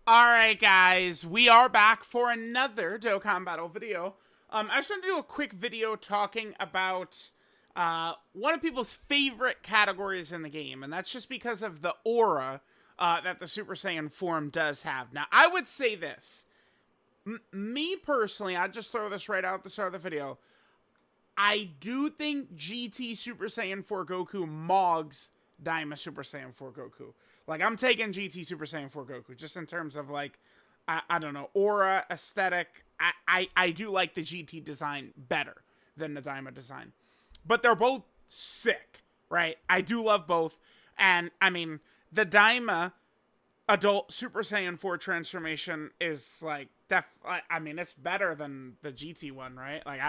Alright guys, we are back for another Dokkan Battle video. I just want to do a quick video talking about one of people's favorite categories in the game, and that's just because of the aura that the Super Saiyan form does have. Now, I would say this. Me personally, I'd just throw this right out at the start of the video. I do think GT Super Saiyan 4 Goku mogs Daima Super Saiyan 4 Goku. Like, I'm taking GT Super Saiyan 4 Goku, just in terms of, like, I don't know, aura, aesthetic. I do like the GT design better than the Daima design. But they're both sick, right? I do love both. And, I mean, the Daima adult Super Saiyan 4 transformation is, like, I mean, it's better than the GT one, right? Like,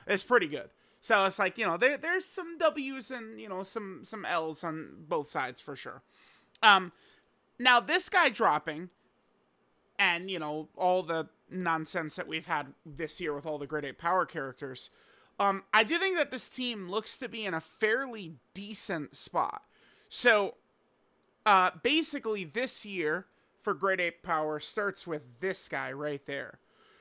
it's pretty good. So it's like, you know, there's some W's and, you know, some L's on both sides for sure. Now this guy dropping, and, you know, all the nonsense that we've had this year with all the Grade 8 power characters, I do think that this team looks to be in a fairly decent spot. So, basically this year for Grade 8 power starts with this guy right there.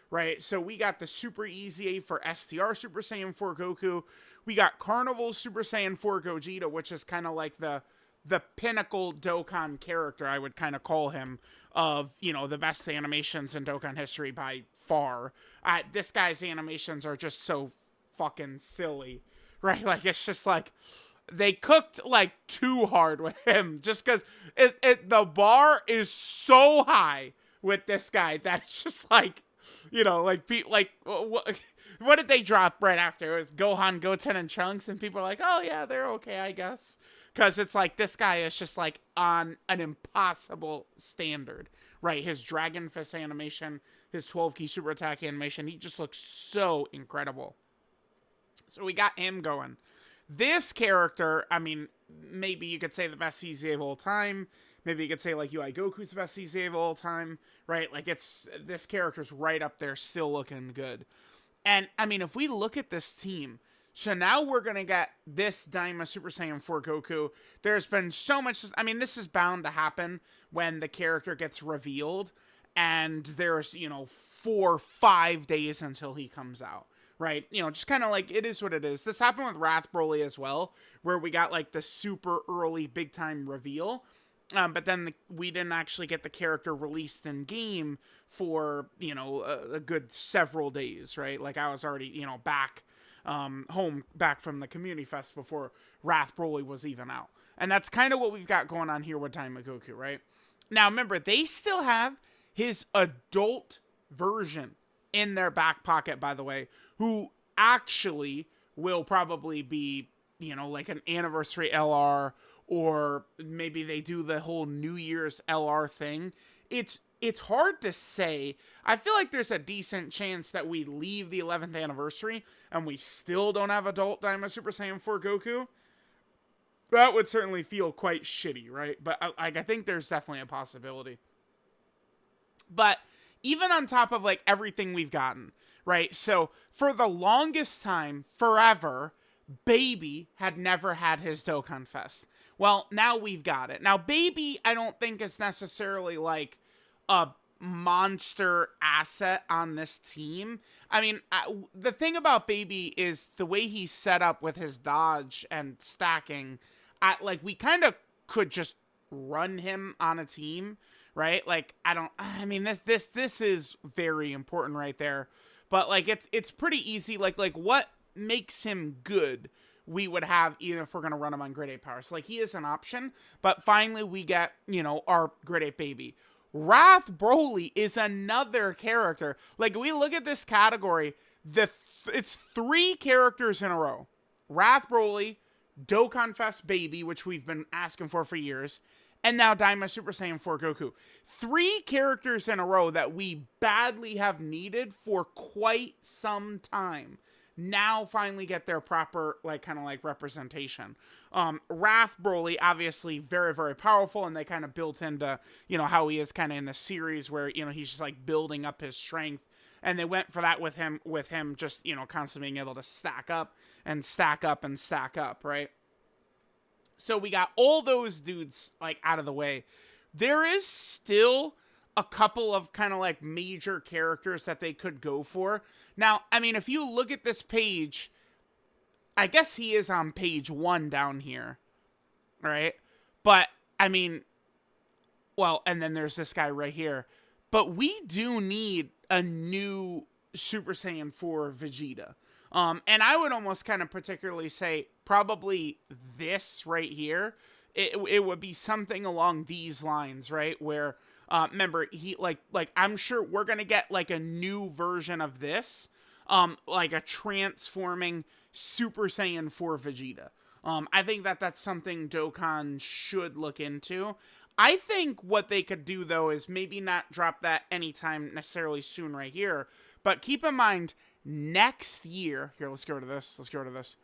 Right, so we got the Super EZA for STR Super Saiyan 4 Goku. We got Carnival Super Saiyan 4 Gogeta, which is kind of like the pinnacle Dokkan character, I would kind of call him, of, you know, the best animations in Dokkan history by far. This guy's animations are just so fucking silly, right? Like, it's just like, they cooked, like, too hard with him, just because the bar is so high with this guy that it's just like, you know, like, what did they drop right after? It was Gohan, Goten, and Trunks, and people are like, oh yeah, they're okay, I guess. Because it's like, this guy is just, like, on an impossible standard, right? His Dragon Fist animation, his 12-key super attack animation, he just looks so incredible. So we got him going. This character, I mean, maybe you could say the best CZ of all time. Maybe you could say, like, UI Goku's the best CZ of all time, right? Like, this character's right up there, still looking good. And, I mean, if we look at this team, so now we're going to get this Daima Super Saiyan 4 Goku. There's been so much, I mean, this is bound to happen when the character gets revealed, and there's, you know, 4 or 5 days until he comes out. Right? You know, just kind of like, it is what it is. This happened with Wrath Broly as well, where we got, like, the super early big-time reveal. But then we didn't actually get the character released in game for, you know, a good several days, right? Like, I was already, you know, back home, back from the Community Fest before Wrath Broly was even out. And that's kind of what we've got going on here with Daima Goku, right? Now, remember, they still have his adult version in their back pocket, by the way, who actually will probably be, you know, like an anniversary LR, or maybe they do the whole New Year's LR thing. It's hard to say. I feel like there's a decent chance that we leave the 11th anniversary and we still don't have adult Daima Super Saiyan 4 Goku. That would certainly feel quite shitty, right? But I think there's definitely a possibility. But even on top of, like, everything we've gotten, right? So for the longest time, forever, Baby had never had his Dokkan Fest. Well, now we've got it. Now, Baby, I don't think is necessarily, like, a monster asset on this team. I mean, the thing about Baby is the way he's set up with his dodge and stacking. Like, we kind of could just run him on a team, right? Like, I mean, this is very important right there. But, like, it's pretty easy. Like, what makes him good, we would have, even if we're going to run him on Grade 8 power. So, like, he is an option. But finally, we get, you know, our Grade 8 Baby. Wrath Broly is another character. Like, we look at this category, it's 3 characters in a row. Wrath Broly, Dokkan Fest Baby, which we've been asking for years, and now Daima Super Saiyan 4 Goku. 3 characters in a row that we badly have needed for quite some time now finally get their proper, like, kind of like representation. Wrath Broly, obviously very, very powerful, and they kind of built into, you know, how he is kind of in the series where, you know, he's just, like, building up his strength, and they went for that with him just, you know, constantly being able to stack up and stack up and stack up, right? So we got all those dudes, like, out of the way. There is still a couple of kind of like major characters that they could go for. Now, I mean, if you look at this page, I guess he is on page 1 down here, right? But, I mean, well, and then there's this guy right here. But we do need a new Super Saiyan 4 Vegeta. And I would almost kind of particularly say probably this right here. It would be something along these lines, right? Where, remember, he, like, I'm sure we're going to get, like, a new version of this. Like a transforming Super Saiyan 4 Vegeta. I think that that's something Dokkan should look into. I think what they could do, though, is maybe not drop that anytime necessarily soon right here. But keep in mind, next year... Here, let's get rid of this. Let's get rid of this.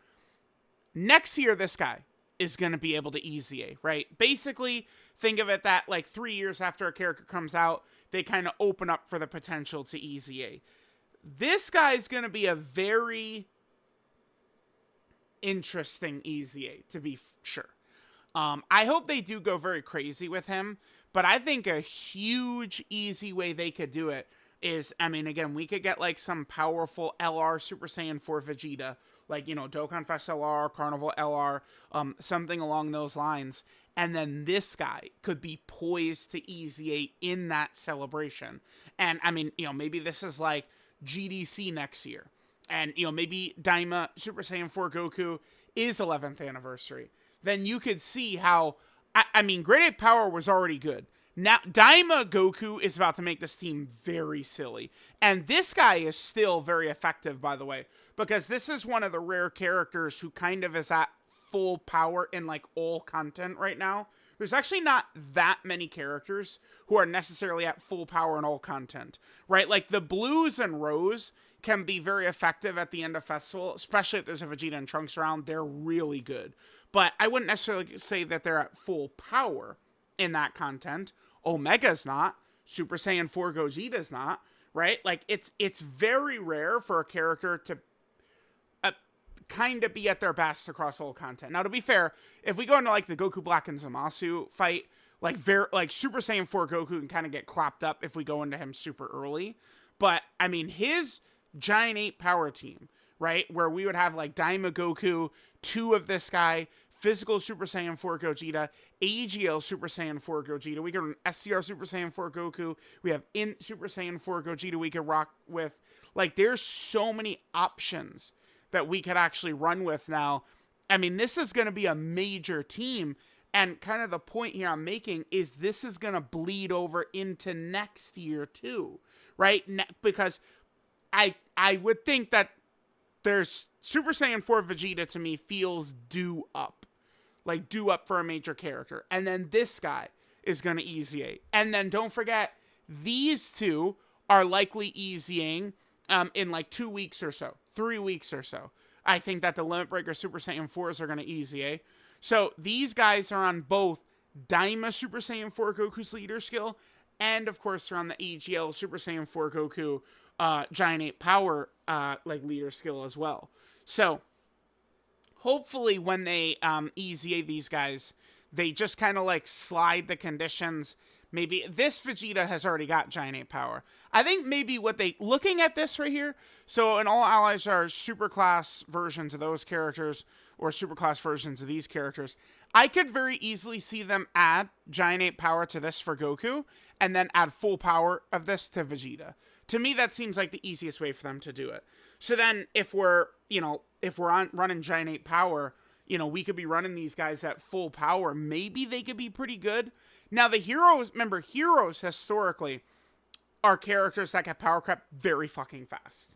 Next year, this guy is going to be able to EZA, right? Basically, think of it that, like, 3 years after a character comes out, they kind of open up for the potential to EZA. This guy's going to be a very interesting EZA, to be sure. I hope they do go very crazy with him, but I think a huge, easy way they could do it is, I mean, again, we could get, like, some powerful LR Super Saiyan 4 Vegeta, like, you know, Dokkan Fest LR, Carnival LR, something along those lines, and then this guy could be poised to EZA in that celebration. And, I mean, you know, maybe this is, like, GDC next year, and, you know, maybe Daima Super Saiyan 4 Goku is 11th anniversary. Then you could see how, I mean, Grade 8 Power was already good. Now, Daima Goku is about to make this team very silly. And this guy is still very effective, by the way, because this is one of the rare characters who kind of is at full power in, like, all content right now. There's actually not that many characters who are necessarily at full power in all content, right? Like, the Blues and Rose can be very effective at the end of Festival, especially if there's a Vegeta and Trunks around. They're really good. But I wouldn't necessarily say that they're at full power in that content. Omega's not. Super Saiyan 4 Gogeta's not, right? Like, it's very rare for a character to kind of be at their best across all content. Now, to be fair, if we go into, like, the Goku Black and Zamasu fight, like Super Saiyan 4 Goku can kind of get clapped up if we go into him super early. But, I mean, his Giant 8 power team, right, where we would have, like, Daima Goku, 2 of this guy, Physical Super Saiyan 4 Gogeta, AGL Super Saiyan 4 Gogeta. We can SCR Super Saiyan 4 Goku. We have Int Super Saiyan 4 Gogeta we could rock with. Like, there's so many options that we could actually run with now. I mean, this is going to be a major team. And kind of the point here I'm making is this is going to bleed over into next year too, right? Because I would think that there's Super Saiyan 4 Vegeta to me feels due up. Like, due up for a major character. And then this guy is going to EZA. And then don't forget, these two are likely EZAing in like 2 weeks or so. 3 weeks or so. I think that the Limit Breaker Super Saiyan 4s are going to EZA. So these guys are on both Daima Super Saiyan 4 Goku's leader skill. And, of course, they're on the AGL Super Saiyan 4 Goku Giant 8 Power like leader skill as well. So hopefully when they EZA these guys, they just kind of like slide the conditions. Maybe this Vegeta has already got Giant 8 Power. I think maybe what they, looking at this right here, so and all allies are super class versions of those characters or super class versions of these characters. I could very easily see them add Giant 8 Power to this for Goku and then add full power of this to Vegeta. To me, that seems like the easiest way for them to do it. So then if we're, you know, if we're running Giant 8 Power, you know, we could be running these guys at full power. Maybe they could be pretty good. Now, the heroes, remember, heroes historically are characters that get power crept very fucking fast.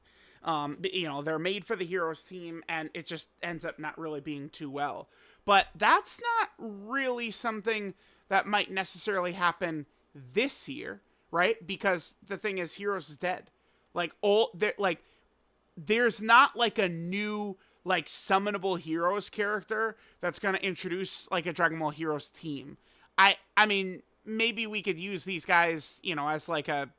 You know, they're made for the heroes team, and it just ends up not really being too well. But that's not really something that might necessarily happen this year, right? Because the thing is, heroes is dead. Like, there's not like a new, like, summonable heroes character that's going to introduce like a Dragon Ball Heroes team. I mean, maybe we could use these guys, you know, as like a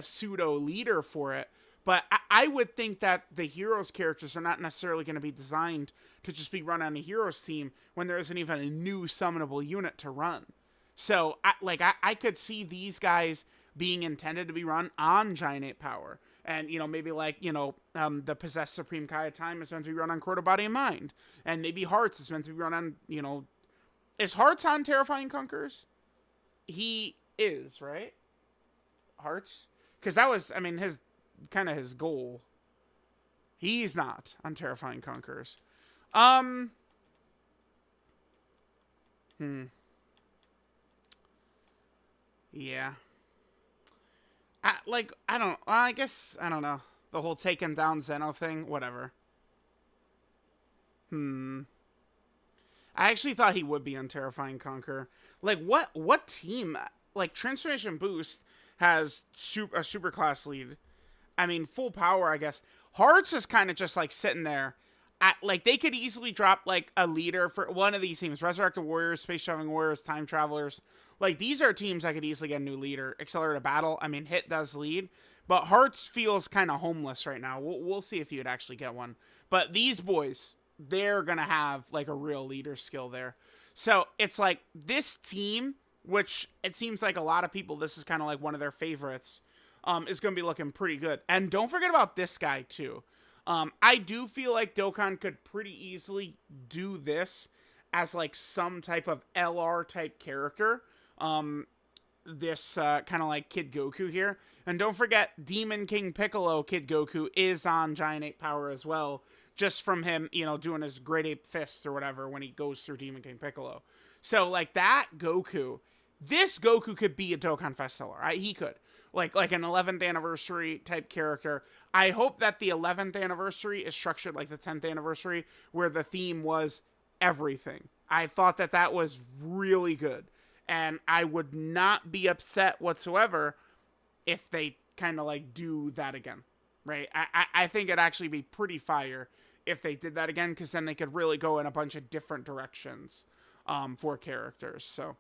pseudo leader for it. But I would think that the heroes characters are not necessarily going to be designed to just be run on a heroes team when there isn't even a new summonable unit to run. So, I could see these guys being intended to be run on Giant Ape Power. And, maybe the Possessed Supreme Kai of Time is meant to be run on Quarter Body and Mind. And maybe Hearts is meant to be run on, is Hearts on Terrifying Conquerors? He is, right? Hearts? Because that was, his his goal. He's not on Terrifying Conquerors. Yeah. I guess, I don't know. The whole taking down Zeno thing, whatever. I actually thought he would be on Terrifying Conqueror. What team? Transformation Boost has a super class lead. Full power, I guess. Hearts is kind of just, sitting there. They could easily drop, a leader for one of these teams. Resurrected Warriors, Space Traveling Warriors, Time Travelers. These are teams that could easily get a new leader. Accelerated Battle, Hit does lead. But Hearts feels kind of homeless right now. We'll see if he would actually get one. But these boys, they're going to have, a real leader skill there. So, it's this team, which it seems like a lot of people, this is kind of one of their favorites, is going to be looking pretty good. And don't forget about this guy, too. I do feel like Dokkan could pretty easily do this as, some type of LR type character. This kind of Kid Goku here. And don't forget, Demon King Piccolo Kid Goku is on Giant Ape Power as well, just from him, doing his Great Ape Fist or whatever when he goes through Demon King Piccolo. So, that Goku, this Goku could be a Dokkan Fest seller. He could. Like an 11th anniversary type character. I hope that the 11th anniversary is structured like the 10th anniversary, where the theme was everything. I thought that was really good. And I would not be upset whatsoever if they kind of do that again, right? I think it'd actually be pretty fire if they did that again, because then they could really go in a bunch of different directions for characters. So,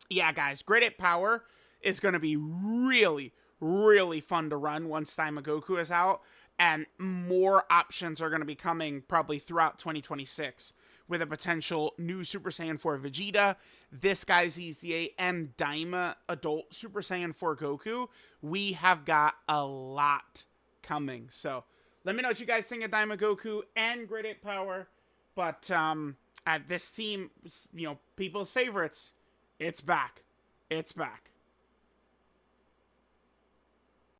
yeah, guys, Great Ape Power is going to be really, really fun to run once Daima Goku is out, and more options are going to be coming probably throughout 2026, with a potential new Super Saiyan 4 Vegeta, this guy's EZA, and Daima Adult Super Saiyan 4 Goku. We have got a lot coming. So let me know what you guys think of Daima Goku and Great Ape Power. But this team, people's favorites, it's back. It's back.